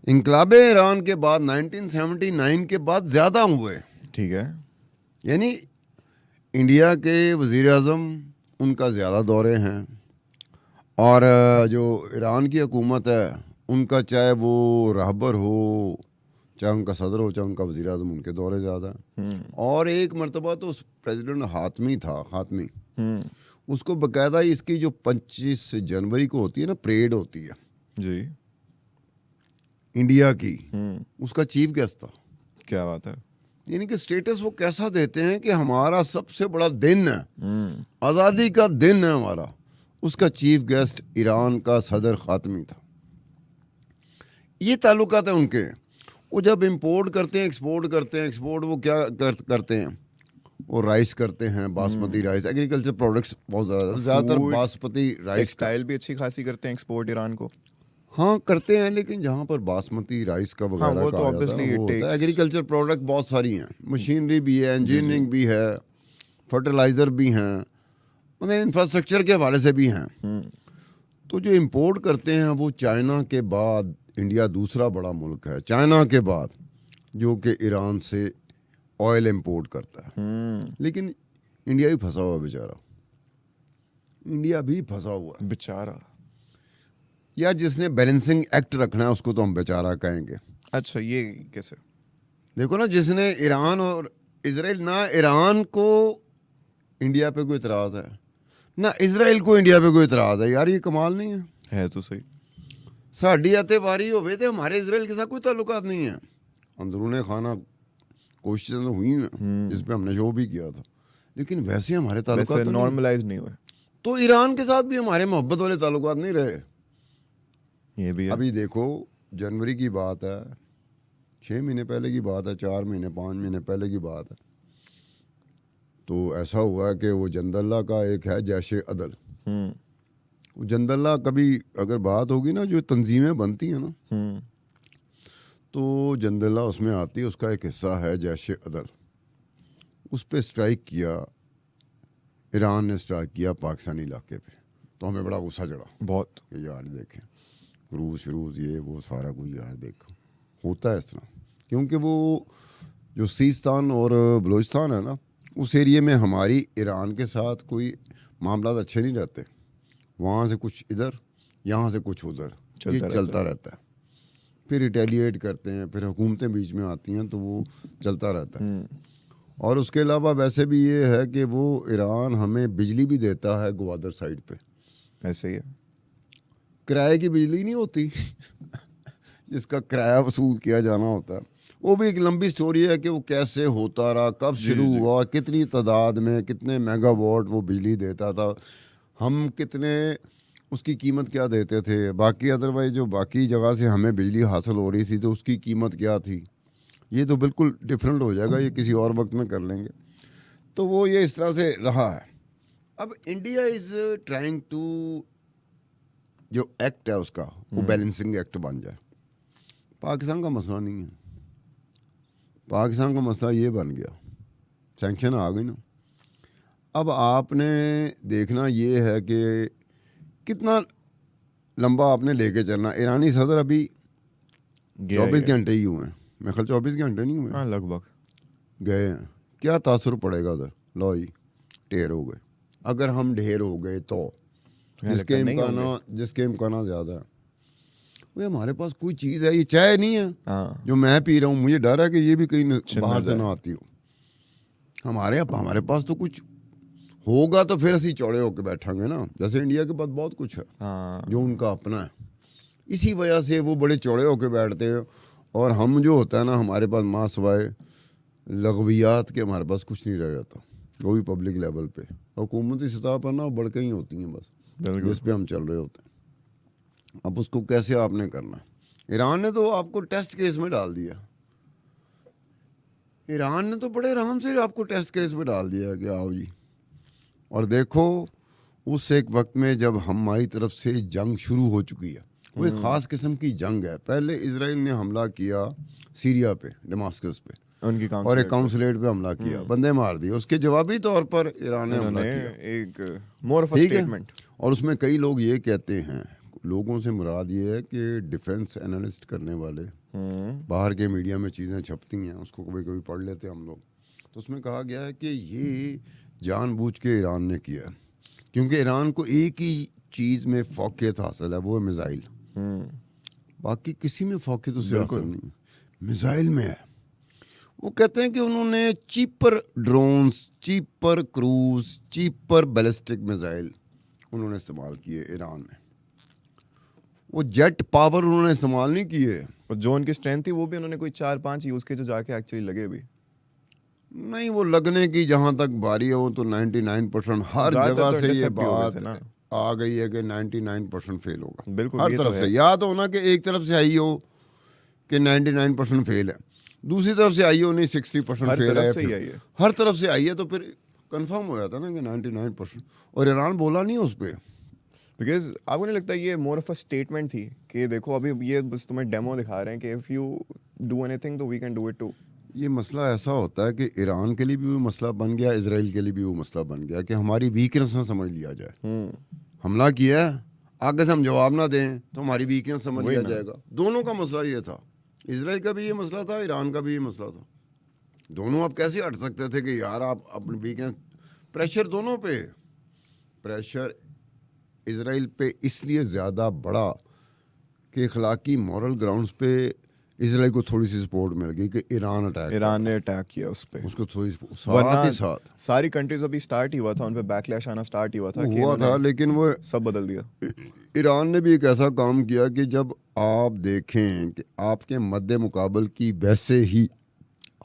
इनकलाब ईरान के बाद 1979 के बाद ज़्यादा हुए। ठीक है। यानी इंडिया के वज़ीर आज़म उनका ज़्यादा दौरे हैं, और जो ईरान की हुकूमत है उनका, चाहे वो रहबर हो, चाहे उनका सदर हो, चाहे उनका वज़ीर आज़म, उनके दौरे ज़्यादा हैं। और एक मरतबा तो प्रेसिडेंट हातमी उसको बाकायदा इसकी जो 25 जनवरी को होती है ना, परेड होती है जी इंडिया की, उसका चीफ गेस्ट था। क्या बात है। यानी कि स्टेटस वो कैसा देते हैं कि हमारा सबसे बड़ा दिन है, आज़ादी का दिन है हमारा, उसका चीफ गेस्ट ईरान का सदर खातमी था। ये ताल्लुकात है उनके। वो जब इंपोर्ट करते हैं, एक्सपोर्ट वो क्या करते हैं, वो राइस करते हैं, बासमती राइस, एग्रीकल्चर प्रोडक्ट्स बहुत ज़्यादातर बासमती राइस। टेक्सटाइल भी अच्छी खासी करते हैं एक्सपोर्ट ईरान को। हाँ करते हैं, लेकिन जहाँ पर बासमती राइस का वगैरह वो का तो आ जाता है, वो होता है। एग्रीकल्चर प्रोडक्ट बहुत सारी हैं, मशीनरी भी है, इंजीनियरिंग भी है, फर्टिलाइज़र भी हैं, मतलब इंफ्रास्ट्रक्चर के हवाले से भी हैं। तो जो इंपोर्ट करते हैं वो चाइना के बाद इंडिया दूसरा बड़ा मुल्क है, चाइना के बाद, जो कि ईरान से ऑयल इंपोर्ट करता है। लेकिन इंडिया भी फंसा हुआ बेचारा, इंडिया भी फंसा हुआ बेचारा। यार, जिसने बैलेंसिंग एक्ट रखना है उसको तो हम बेचारा कहेंगे। अच्छा, ये कैसे? देखो ना, जिसने ईरान और इजराइल, ना ईरान को इंडिया पे कोई इतराज़ है, ना इजराइल को इंडिया पे कोई इतराज़ है। यार ये कमाल नहीं है? तो सही। साड़ी अतवारी होवे थे, हमारे इजराइल के साथ कोई ताल्लुकात नहीं है। अंदरूने खाना कोशिशें तो हुई हैं जिस पे हमने शो भी किया था, लेकिन वैसे हमारे ताल्लुकात तो नॉर्मलाइज नहीं हुए। तो ईरान के साथ भी हमारे मोहब्बत वाले ताल्लुकात नहीं रहे। ये भी है। अभी देखो, जनवरी की बात है, 6 महीने पहले की बात है, 4 महीने 5 महीने पहले की बात है, तो ऐसा हुआ कि वो जंदल्ला का एक है जैश अदल, वो जंदल्ला, कभी अगर बात होगी ना जो तंजीमें बनती हैं ना, तो जंदल्ला उसमें आती है, उसका एक हिस्सा है जैश अदल। उस पर स्ट्राइक किया, ईरान ने स्ट्राइक किया पाकिस्तानी इलाके पे, तो हमें बड़ा गुस्सा चढ़ा बहुत कि यार देखें क्रूज ये वो सारा कुछ, यार देखो होता है इस तरह। क्योंकि वो जो सीस्तान और बलूचिस्तान है ना, उस एरिए में हमारी ईरान के साथ कोई मामला अच्छे नहीं रहते। वहाँ से कुछ इधर, यहाँ से कुछ उधर, ये चलता रहता है। फिर रिटेलिएट करते हैं, फिर हुकूमतें बीच में आती हैं, तो वो चलता रहता है। और उसके अलावा वैसे भी ये है कि वो ईरान हमें बिजली भी देता है ग्वादर साइड पे। ऐसे ही है। किराए की बिजली नहीं होती जिसका किराया वसूल किया जाना होता है। वो भी एक लंबी स्टोरी है कि वो कैसे होता रहा, कब शुरू हुआ, कितनी तादाद में, कितने मेगावाट वो बिजली देता था, हम कितने उसकी कीमत क्या देते थे, बाकी अदरवाइज जो बाकी जगह से हमें बिजली हासिल हो रही थी तो उसकी कीमत क्या थी। ये तो बिल्कुल डिफरेंट हो जाएगा, ये किसी और वक्त में कर लेंगे। तो वो ये इस तरह से रहा है। अब इंडिया इज़ ट्राइंग टू, जो एक्ट है उसका, वो बैलेंसिंग एक्ट बन जाए। पाकिस्तान का मसला नहीं है, पाकिस्तान का मसला ये बन गया, सैंक्शन आ गई ना। अब आपने देखना ये है कि कितना लंबा आपने लेके चलना। ईरानी सदर अभी 24 घंटे ही हुए हैं, मेरे ख्याल 24 घंटे नहीं हुए, लगभग गए हैं। क्या तासुर पड़ेगा उधर? लो जी, ढेर हो गए। अगर हम ढेर हो गए तो जिसके इम्कान ज़्यादा है, वो हमारे पास कोई चीज़ है, ये चाय नहीं है जो मैं पी रहा हूँ, मुझे डर है कि ये भी कहीं बाहर से ना आती हो। हमारे पास तो कुछ होगा तो फिर असी चौड़े होकर बैठांगे ना। जैसे इंडिया के पास बहुत कुछ है जो उनका अपना है, इसी वजह से वो बड़े चौड़े होकर बैठते हैं। और हम जो होता है ना, हमारे पास माँ सवाए लगवियात के हमारे पास कुछ नहीं रह जाता, वो भी पब्लिक लेवल पे, हुकूमती सतह पर ना बढ़ के ही होती हैं बस, जिस पे हम चल रहे होते हैं। अब उसको कैसे आपने करना है? ईरान ने तो आपको टेस्ट केस में डाल दिया, ईरान ने तो बड़े आराम से आपको टेस्ट केस में डाल दिया कि आओ जी। और देखो, उस एक वक्त में जब हमारी तरफ से जंग शुरू हो चुकी है, वो एक ख़ास किस्म की जंग है। पहले इजराइल ने हमला किया सीरिया पे, दमास्कस पे, और एक काउंसलेट पे हमला किया, बंदे मार दिए। उसके जवाबी तौर पर ईरान ने हमला किया, एक मोर ऑफ अ स्टेटमेंट। और उसमें कई लोग ये कहते हैं, लोगों से मुराद ये है कि डिफेंस एनालिस्ट करने वाले बाहर के मीडिया में चीज़ें छपती हैं, उसको कभी कभी पढ़ लेते हैं हम लोग, तो उसमें कहा गया है कि ये जानबूझ के ईरान ने किया है, क्योंकि ईरान को एक ही चीज़ में फोकियत हासिल है, वो है मिसाइल। बाकी किसी में फोकियत उसे हासिल नहीं है, मिसाइल में है। वो कहते हैं कि उन्होंने cheaper drones, cheaper cruise, cheaper ballistic missile उन्होंने इस्तेमाल किए ईरान में। वो जेट पावर उन्होंने इस्तेमाल नहीं किए। और जो उनकी स्ट्रेंथ थी वो भी उन्होंने कोई 4-5 यूज किए जो जाके एक्चुअली लगे भी नहीं। वो लगने की जहां तक बारी है वो तो 99% हर जगह तो से ये intercept ही हो गए बात थे ना। आ गई है कि 99% फेल होगा। बिल्कुल, हर ये तो तरफ है। से या तो होना कि एक तरफ से आई हो कि 99% फेल है, दूसरी तरफ से आई हो नहीं 60% हर फेल तरफ है, से ही आई है। हर तरफ से आई है, तो फिर कंफर्म हो जाता ना कि 99%। और ईरान बोला नहीं है उस पर। बिकॉज आपको नहीं लगता ये मोर ऑफ अ स्टेटमेंट थी कि देखो अभी ये बस तुम्हें डेमो दिखा रहे हैं कि इफ यू डू एनीथिंग तो we can do it too. ये मसला ऐसा होता है कि ईरान के लिए भी वो मसला बन गया, इजराइल के लिए भी वो मसला बन गया कि हमारी वीकनेस ना समझ लिया जाए। हमला किया है, आगे से हम जवाब ना दें तो हमारी वीकनेस समझ लिया जाएगा। दोनों का मसला ये था, इजराइल का भी ये मसला था, ईरान का भी ये मसला था। दोनों अब कैसे हट सकते थे कि यार आप अपनी वीकनेस, प्रेशर दोनों पे, प्रेशर इजराइल पे इसलिए ज़्यादा बढ़ा कि अखलाकी मॉरल ग्राउंड्स पे इजराइल को थोड़ी सी सपोर्ट मिल गई कि ईरान ने अटैक किया उस पे, उसको थोड़ी वरना साथ सारी कंट्रीज अभी स्टार्ट ही हुआ था, उन पे बैकलैश आना स्टार्ट ही हुआ था हुआ था, लेकिन वो सब बदल दिया। ईरान ने भी एक ऐसा काम किया कि जब आप देखें कि आपके मद्दे मुकाबल की वैसे ही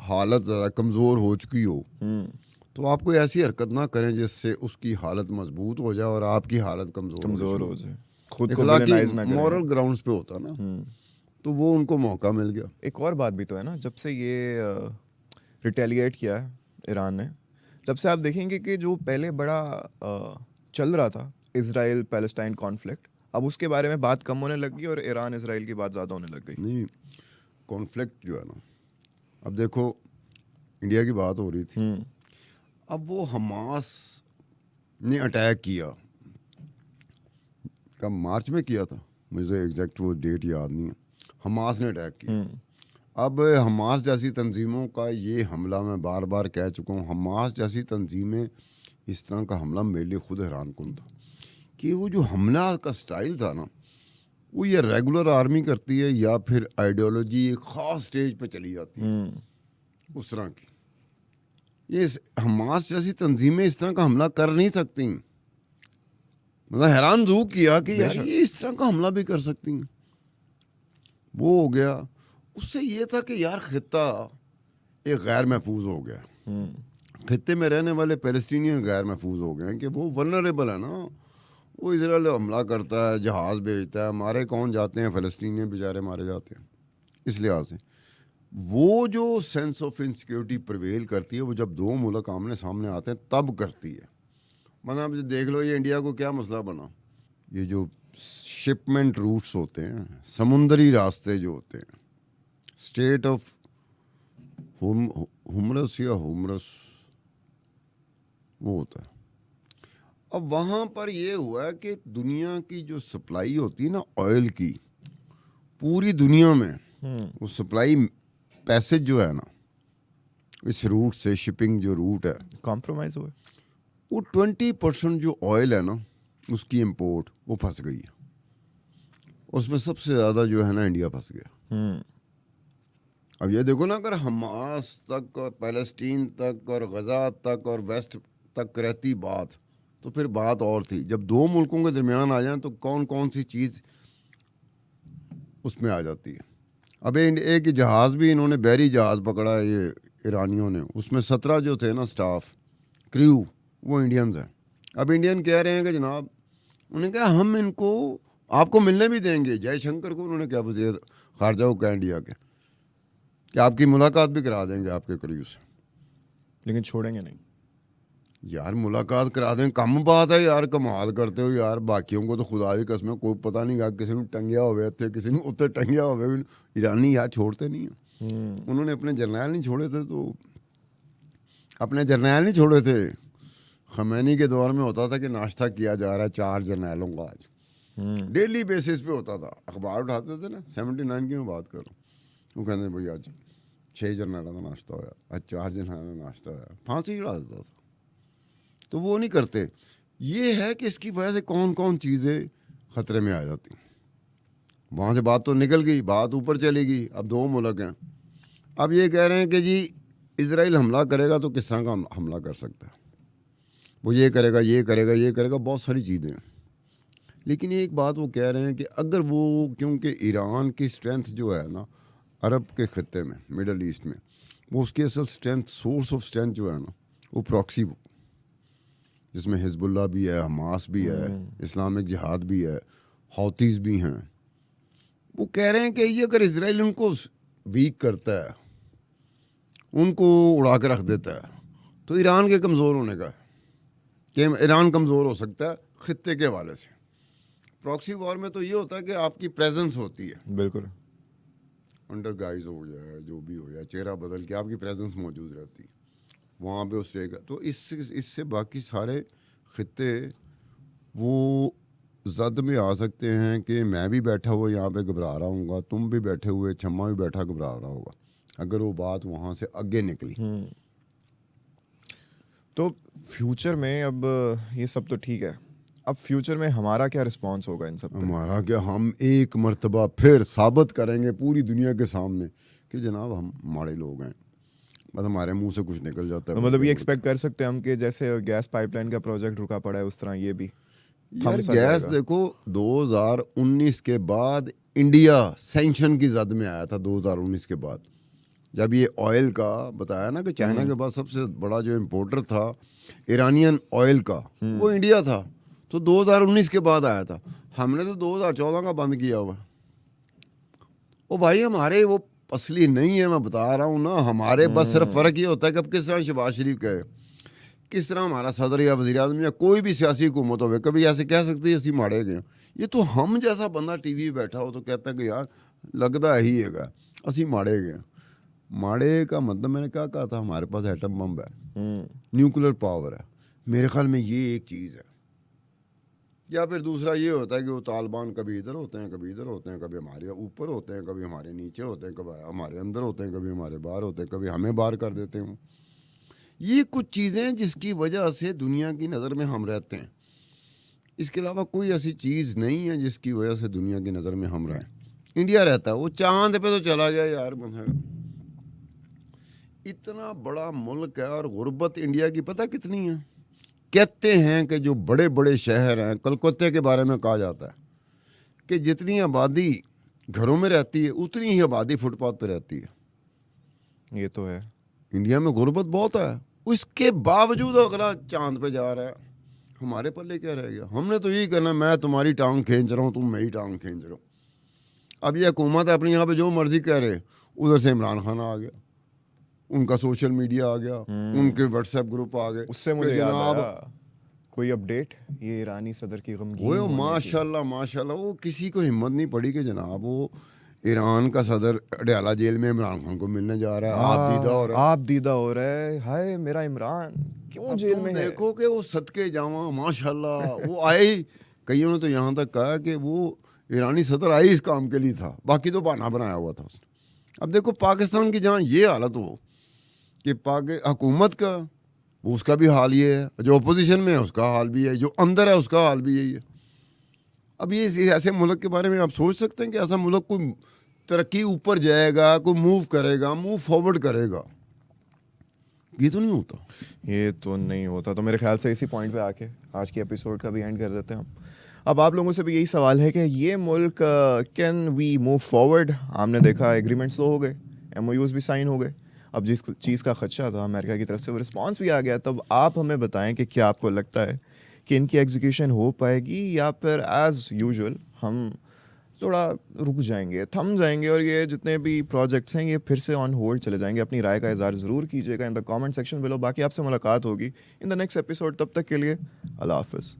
हालत ज़रा कमज़ोर हो चुकी हो, तो आप कोई ऐसी हरकत ना करें जिससे उसकी हालत मजबूत हो जाए और आपकी हालत कमज़ोर हो जाए। खुद को विलेनाइज ना करें। मॉरल ग्राउंड्स पे होता ना, तो वो उनको मौका मिल गया। एक और बात भी तो है ना, जब से ये रिटेलिएट किया है ईरान ने, जब से आप देखेंगे कि जो पहले बड़ा चल रहा था इजराइल पैलेस्टाइन कॉन्फ्लिक्ट, अब उसके बारे में बात कम होने लग गई और ईरान इजराइल की बात ज़्यादा होने लग गई। नहीं, कॉन्फ्लिक्ट जो है ना, अब देखो इंडिया की बात हो रही थी, अब वो हमास ने अटैक किया, कब मार्च में किया था, मुझे एग्जैक्ट वो डेट याद नहीं है, हमास ने अटैक किया। अब हमास जैसी तंजीमों का ये हमला, मैं बार बार कह चुका हूँ, हमास जैसी तंजीमें इस तरह का हमला मेरे लिए खुद हैरान कुन था कि वो जो हमला का स्टाइल था ना, वो ये रेगुलर आर्मी करती है या फिर आइडियोलॉजी एक ख़ास स्टेज पे चली जाती है उस तरह की। ये हमास जैसी तंजीमें इस तरह का हमला कर नहीं सकती। मतलब हैरान जू किया कि यार ये इस तरह का हमला भी कर सकती हैं। वो हो गया। उससे ये था कि यार खित्ता एक गैर महफूज हो गया, खित्ते में रहने वाले पैलेस्टीनियन गैर महफूज हो गए हैं कि वो वल्नरेबल है ना, वो इजराइल हमला करता है, जहाज़ भेजता है, मारे कौन जाते हैं, फ़लस्तीनियन बेचारे मारे जाते हैं। इस लिहाज से वो जो सेंस ऑफ इनसिक्योरिटी प्रिवेल करती है, वो जब दो मुल्क आमने सामने आते हैं तब करती है। मतलब देख लो ये इंडिया को क्या मसला बना, ये जो शिपमेंट रूट्स होते हैं, समुंदरी रास्ते जो होते हैं, स्टेट ऑफ हुमरस या हुमरस वो होता है। अब वहाँ पर ये हुआ है कि दुनिया की जो सप्लाई होती है ना ऑयल की, पूरी दुनिया में वो सप्लाई पैसेज जो है ना इस रूट से, शिपिंग जो रूट है, कॉम्प्रोमाइज हुआ, वो 20% जो ऑयल है ना उसकी इंपोर्ट वो फंस गई है। उसमें सबसे ज़्यादा जो है ना इंडिया फंस गया। अब ये देखो ना, अगर हमास तक और पैलेस्टीन तक और गज़ा तक और वेस्ट तक रहती बात, तो फिर बात और थी। जब दो मुल्कों के दरमियान आ जाए तो कौन कौन सी चीज़ उसमें आ जाती है। अब एक जहाज़ भी इन्होंने बहरी जहाज़ पकड़ा है ये ईरानियों ने, उसमें 17 जो थे ना स्टाफ क्रू वो इंडियंस हैं। अब इंडियन कह रहे हैं कि जनाब, उन्होंने कहा हम इनको आपको मिलने भी देंगे, जयशंकर को उन्होंने क्या वज़ीर ख़ारजा को कहा इंडिया के कि आपकी मुलाकात भी करा देंगे आपके क्रू से, लेकिन छोड़ेंगे नहीं। यार मुलाकात करा दें कम बात है यार, कमाल करते हो यार। बाकियों को तो खुदा की कसम कोई पता नहीं गा, किसी ने टंगिया हुए थे, किसी ने उत्तर टंगिया हुए। ईरानी यार छोड़ते नहीं हैं। उन्होंने अपने जर्नैल नहीं छोड़े थे, तो अपने जर्नैल नहीं छोड़े थे। खमैनी के दौर में होता था कि नाश्ता किया जा रहा है 4 जर्नैलों का आज, डेली बेसिस पे होता था, अखबार उठाते थे ना, 79 की मैं बात कर रहा हूँ, वो कहते भाई आज 6 जनवरी का नाश्ता होया, आज 4 जनवरी का नाश्ता होया, फांसी चढ़ा देता था। तो वो नहीं करते। ये है कि इसकी वजह से कौन कौन चीज़ें ख़तरे में आ जाती। वहाँ से बात तो निकल गई, बात ऊपर चली गई। अब 2 मुल्क हैं, अब ये कह रहे हैं कि जी इजराइल हमला करेगा तो किस तरह का हमला कर सकता है, वो ये करेगा, ये करेगा, ये करेगा, बहुत सारी चीज़ें हैं। लेकिन एक बात वो कह रहे हैं कि अगर वो, क्योंकि ईरान की स्ट्रेंथ जो है ना अरब के ख़त्े में, मिडल ईस्ट में, वो उसकी असल स्ट्रेंथ, सोर्स ऑफ स्ट्रेंथ जो है ना, वो प्रॉक्सी, जिसमें हिजबुल्लाह भी है, हमास भी है, इस्लामिक जिहाद भी है, हौतीज़ भी हैं। वो कह रहे हैं कि ये अगर इजराइल उनको वीक करता है, उनको उड़ा के रख देता है, तो ईरान के कमज़ोर होने का है कि ईरान कमज़ोर हो सकता है ख़त्े के हवाले से। प्रॉक्सी वॉर में तो ये होता है कि आपकी प्रेजेंस होती है, बिल्कुल, अंडर गाइज हो जाए, जो भी हो जाए, चेहरा बदल के आपकी प्रेजेंस मौजूद रहती है वहाँ पे उस जगह। तो इससे बाकी सारे ख़त्े वो जद में आ सकते हैं कि मैं भी बैठा हुआ यहाँ पे घबरा रहा हूँ, तुम भी बैठे हुए, छम्मा भी बैठा घबरा रहा होगा, अगर वो बात वहाँ से आगे निकली। तो फ्यूचर में, अब ये सब तो ठीक है, अब फ्यूचर में हमारा क्या रिस्पॉन्स होगा इन सब पे? हमारा क्या, हम एक मर्तबा फिर साबित करेंगे पूरी दुनिया के सामने कि जनाब हम माड़े लोग हैं, बस हमारे मुंह से कुछ निकल जाता है। तो मतलब ये एक्सपेक्ट कर सकते हैं हम कि जैसे गैस पाइपलाइन का प्रोजेक्ट रुका पड़ा है, उस तरह ये भी यार गैस देखो 2019 के बाद इंडिया सैंक्शन की जद में आया था। 2019 के बाद जब ये ऑयल का बताया ना कि चाइना के बाद सबसे बड़ा जो इम्पोर्टर था ईरानियन ऑयल का, वो इंडिया था। तो 2019 के बाद आया था, हमने तो 2014 का बंद किया हुआ। ओ भाई हमारे वो असली नहीं है, मैं बता रहा हूँ ना, हमारे बस सिर्फ फ़र्क ये होता है कि अब किस तरह शहबाज शरीफ कहे, किस तरह हमारा सदर या वज़ीर आज़म या कोई भी सियासी हुकूमत हो, कभी ऐसे कह सकती है असी माड़े गए। ये तो हम जैसा बंदा टीवी बैठा हो तो कहता है कि यार लगता ही है असी माड़े गए। माड़े का मतलब मैंने क्या कहा था, हमारे पास एटम बम है, न्यूक्लियर पावर है, मेरे ख्याल में ये एक चीज़ है। या फिर दूसरा ये होता है कि वो तालिबान कभी इधर होते हैं, कभी इधर होते हैं, कभी हमारे ऊपर होते हैं, कभी हमारे नीचे होते हैं, कभी हमारे अंदर होते हैं, कभी हमारे बाहर होते हैं, कभी हमें बाहर कर देते हैं। ये कुछ चीज़ें जिसकी वजह से दुनिया की नज़र में हम रहते हैं। इसके अलावा कोई ऐसी चीज़ नहीं है जिसकी वजह से दुनिया की नज़र में हम रहें। इंडिया रहता है, वो चांद पे तो चला गया यार, इतना बड़ा मुल्क है, और गुर्बत इंडिया की पता कितनी है। कहते हैं कि जो बड़े बड़े शहर हैं, कलकत्ते के बारे में कहा जाता है कि जितनी आबादी घरों में रहती है उतनी ही आबादी फुटपाथ पे रहती है। ये तो है, इंडिया में गुर्बत बहुत है, उसके बावजूद अगला चांद पे जा रहा है। हमारे पल्ले क्या रह गया? हमने तो यही करना, मैं तुम्हारी टांग खींच रहा हूँ, तुम मेरी टांग खींच रहे हो। अब ये हुकूमत अपनी यहाँ पे जो मर्जी कह रहे, उधर से इमरान खान आ गया, उनका सोशल मीडिया आ गया, उनके व्हाट्सएप ग्रुप आ गए। उससे मुझे याद आया, कोई अपडेट ये ईरानी सदर की गमगीन वो माशाल्लाह माशाल्लाह, वो किसी को हिम्मत नहीं पड़ी कि जनाब वो ईरान का सदर अडयाला जेल में इमरान खान को मिलने जा रहा है। आप दीदा हो रहा है, हाय मेरा इमरान क्यों जेल में है? देखो कि वो सदके जावा माशाल्लाह वो आए। कईयों ने तो यहाँ तक कहा कि वो ईरानी सदर आई इस काम के लिए था, बाकी तो बहाना बनाया हुआ था उसने। अब देखो पाकिस्तान की जहाँ ये हालत हो कि हुकूमत का, उसका भी हाल ये है, जो अपोजिशन में है उसका हाल भी है, जो अंदर है उसका हाल भी यही है। अब ये ऐसे मुल्क के बारे में आप सोच सकते हैं कि ऐसा मुल्क कोई तरक्की ऊपर जाएगा, कोई मूव करेगा, मूव फॉरवर्ड करेगा? ये तो नहीं होता, ये तो नहीं होता। तो मेरे ख्याल से इसी पॉइंट पे आके आज की एपिसोड का भी एंड कर देते हैं हम। अब आप लोगों से भी यही सवाल है कि ये मुल्क कैन वी मूव फॉरवर्ड? हमने देखा एग्रीमेंट्स तो हो गए, MOUs भी साइन हो गए, अब जिस चीज़ का खदशा था अमेरिका की तरफ से वो रिस्पांस भी आ गया। तब आप हमें बताएं कि क्या आपको लगता है कि इनकी एग्जीक्यूशन हो पाएगी, या फिर एज़ यूजुअल हम थोड़ा रुक जाएंगे, थम जाएंगे, और ये जितने भी प्रोजेक्ट्स हैं ये फिर से ऑन होल्ड चले जाएंगे? अपनी राय का इज़हार ज़रूर कीजिएगा in the comment section below. बाकी आपसे मुलाकात होगी इन द नेक्स्ट एपिसोड, तब तक के लिए अल्लाह हाफ़िज़।